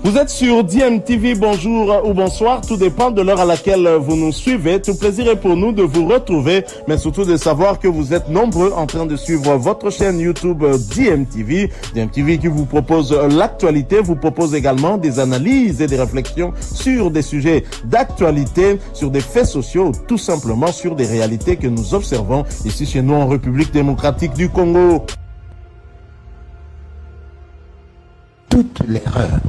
Vous êtes sur DMTV, bonjour ou bonsoir, tout dépend de l'heure à laquelle vous nous suivez. Tout plaisir est pour nous de vous retrouver, mais surtout de savoir que vous êtes nombreux en train de suivre votre chaîne YouTube DMTV. DMTV qui vous propose l'actualité, vous propose également des analyses et des réflexions sur des sujets d'actualité, sur des faits sociaux, tout simplement sur des réalités que nous observons ici chez nous en République démocratique du Congo. Toute l'erreur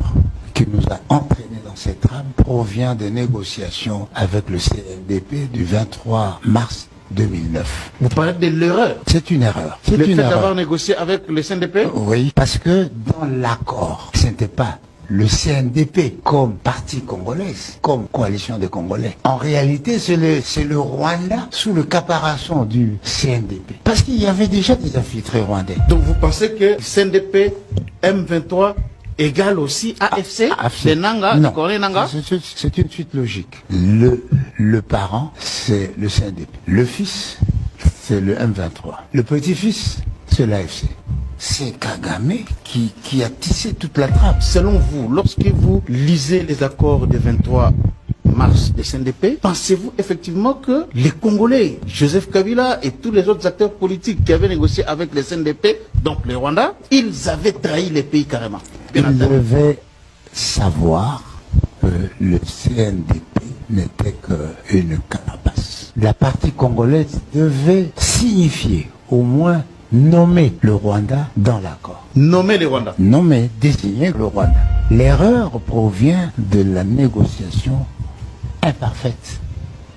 qui nous a entraînés dans cette trame provient des négociations avec le CNDP du 23 mars 2009. Vous parlez de l'erreur? C'est une erreur. Le fait d'avoir négocié avec le CNDP? Oui, parce que dans l'accord, ce n'était pas le CNDP comme parti congolaise, comme coalition des Congolais. En réalité, c'est le Rwanda sous le caparation du CNDP. Parce qu'il y avait déjà des infiltrés rwandais. Donc vous pensez que CNDP, M23 égale aussi AFC, les Nanga, les Corée Nanga? C'est une suite logique. Le parent, c'est le CNDP. Le fils, c'est le M23. Le petit-fils, c'est l'AFC. C'est Kagame qui a tissé toute la trame. Selon vous, lorsque vous lisez les accords du 23 mars des CNDP, pensez-vous effectivement que les Congolais, Joseph Kabila et tous les autres acteurs politiques qui avaient négocié avec les CNDP, donc les Rwandais, ils avaient trahi les pays carrément? Ils devaient savoir que le CNDP n'était qu'une carapace. La partie congolaise devait signifier, au moins nommer le Rwanda dans l'accord. Nommer les Rwandais? Nommer, désigner le Rwanda. L'erreur provient de la négociation imparfaite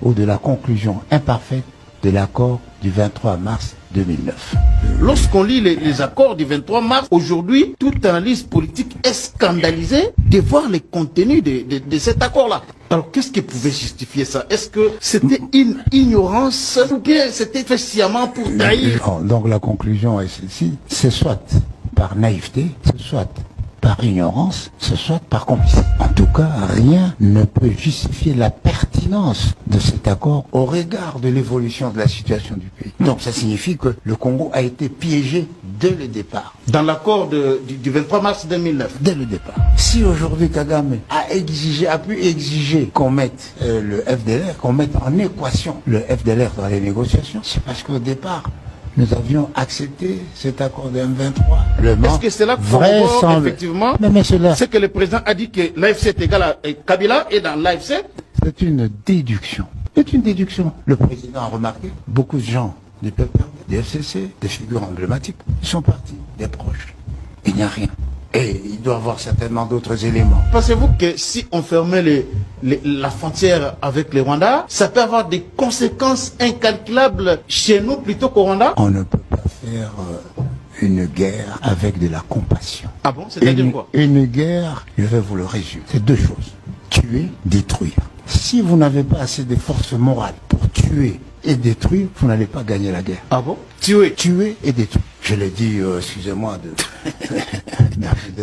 ou de la conclusion imparfaite de l'accord du 23 mars 2009. Lorsqu'on lit les accords du 23 mars, aujourd'hui, toute analyse politique est scandalisée de voir les contenus de cet accord-là. Alors, qu'est-ce qui pouvait justifier ça? Est-ce que c'était une ignorance ou bien c'était fait sciemment pour trahir? Donc la conclusion est celle-ci, c'est soit par naïveté, c'est soit par ignorance, ce soit par complicité. En tout cas, rien ne peut justifier la pertinence de cet accord au regard de l'évolution de la situation du pays. Donc ça signifie que le Congo a été piégé dès le départ. Dans l'accord du 23 mars 2009? Dès le départ. Si aujourd'hui Kagame a pu exiger qu'on mette le FDLR, qu'on mette en équation le FDLR dans les négociations, c'est parce qu'au départ, nous avions accepté cet accord de M23. Est-ce que c'est là qu'on effectivement, c'est que le président a dit que l'AFC est égal à Kabila et dans l'AFC? C'est une déduction. C'est une déduction. Le président a remarqué, beaucoup de gens du peuple, des FCC, des figures emblématiques, sont partis, des proches. Il n'y a rien. Et il doit y avoir certainement d'autres éléments. Pensez-vous que si on fermait la frontière avec les Rwandais, ça peut avoir des conséquences incalculables chez nous plutôt qu'au Rwanda? On ne peut pas faire une guerre avec de la compassion. Ah bon? C'est-à-dire quoi? Une guerre, je vais vous le résumer. C'est deux choses. Tuer, détruire. Si vous n'avez pas assez de force morale pour tuer et détruire, vous n'allez pas gagner la guerre. Ah bon? Tuer et détruire. Je l'ai dit, excusez-moi de...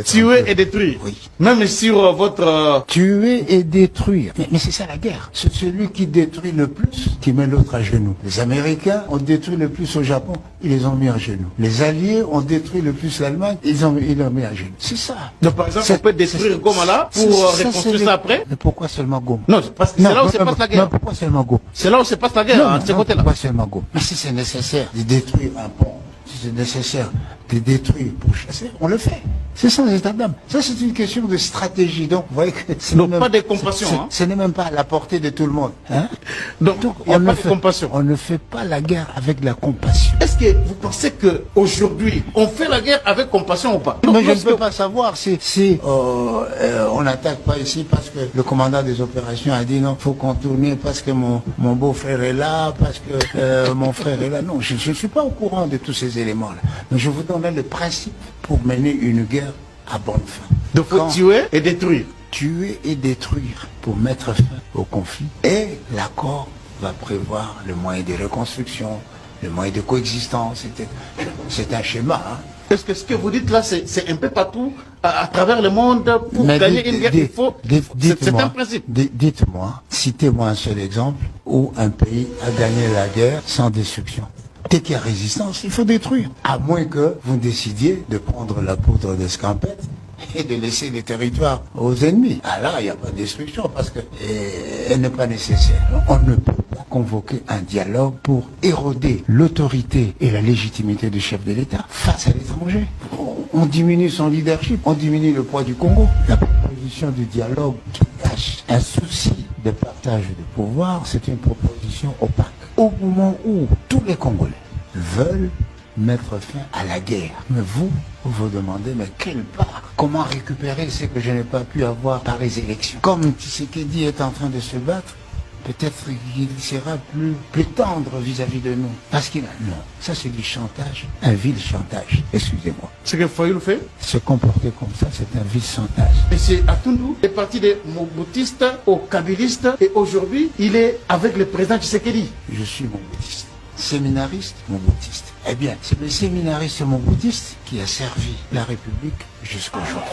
Tuer et détruire? Oui. Même sur votre... Tuer et détruire. Mais c'est ça la guerre. C'est celui qui détruit le plus qui met l'autre à genoux. Les Américains ont détruit le plus au Japon, ils les ont mis à genoux. Les Alliés ont détruit le plus l'Allemagne, ils l'ont mis à genoux. C'est ça. Donc par exemple, on peut détruire Goma là pour reconstruire ça après? Mais pourquoi seulement Goma? Non, parce que c'est là où se passe la guerre. Non, pourquoi seulement Goma? C'est là où se passe la guerre, de ce côté-là. Pourquoi seulement Goma? Mais si c'est nécessaire de détruire un pont, si c'est nécessaire de détruire pour chasser, on le fait. C'est ça les états d'âme. Ça c'est une question de stratégie. Donc vous voyez que ce n'est pas de compassion. Ce n'est même pas à la portée de tout le monde. Hein? Donc il n'y a pas de compassion. On ne fait pas la guerre avec la compassion. Est-ce que vous pensez qu'aujourd'hui, on fait la guerre avec compassion ou pas? Mais je ne peux pas savoir si on n'attaque pas ici parce que le commandant des opérations a dit non, il faut contourner parce que mon beau-frère est là, parce que mon frère est là. Non, je ne suis pas au courant de tous ces éléments-là. Mais je vous donne le principe pour mener une guerre à bonne fin. Donc faut tuer et détruire. Tuer et détruire pour mettre fin au conflit. Et l'accord va prévoir le moyen de reconstruction, le moyen de coexistence. C'est un schéma. Hein. Est-ce que ce que vous dites là, c'est un peu partout à travers le monde pour gagner une guerre? Il faut. C'est un principe. Dites-moi, citez-moi un seul exemple où un pays a gagné la guerre sans destruction. Dès qu'il y a résistance, il faut détruire. À moins que vous décidiez de prendre la poudre d'escampette et de laisser les territoires aux ennemis. Alors, il n'y a pas de destruction parce que elle n'est pas nécessaire. On ne peut pas convoquer un dialogue pour éroder l'autorité et la légitimité du chef de l'État face à l'étranger. On diminue son leadership, on diminue le poids du Congo. La proposition du dialogue qui cache un souci de partage de pouvoir, c'est une proposition opaque. Au moment où tous les Congolais veulent mettre fin à la guerre. Mais vous demandez, mais quelle part? Comment récupérer ce que je n'ai pas pu avoir par les élections? Comme Tshisekedi est en train de se battre, peut-être qu'il sera plus tendre vis-à-vis de nous. Parce qu'il a... Non, ça c'est du chantage, un vil chantage, excusez-moi. Ce que Fayulu fait? Se comporter comme ça, c'est un vil chantage. Et c'est Atundu, il est parti des Mobutistes aux Kabylistes, et aujourd'hui, il est avec le président Tshisekedi. Je suis Mobutiste. Séminariste, Mobutiste. Eh bien, c'est le séminariste Mobutiste qui a servi la République jusqu'au jour.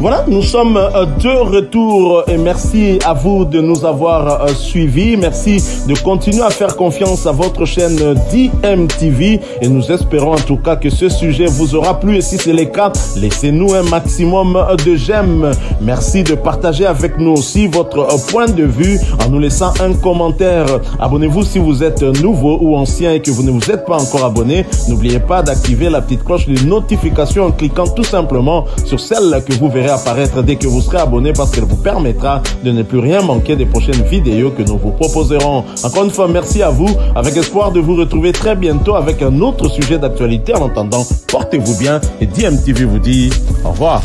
Voilà, nous sommes de retour et merci à vous de nous avoir suivis. Merci de continuer à faire confiance à votre chaîne DMTV et nous espérons en tout cas que ce sujet vous aura plu et si c'est le cas, laissez-nous un maximum de j'aime. Merci de partager avec nous aussi votre point de vue en nous laissant un commentaire. Abonnez-vous si vous êtes nouveau ou ancien et que vous ne vous êtes pas encore abonné. N'oubliez pas d'activer la petite cloche de notification en cliquant tout simplement sur celle que vous verrez apparaître dès que vous serez abonné parce qu'elle vous permettra de ne plus rien manquer des prochaines vidéos que nous vous proposerons. Encore une fois, merci à vous, avec espoir de vous retrouver très bientôt avec un autre sujet d'actualité. En attendant, portez-vous bien et DMTV vous dit au revoir.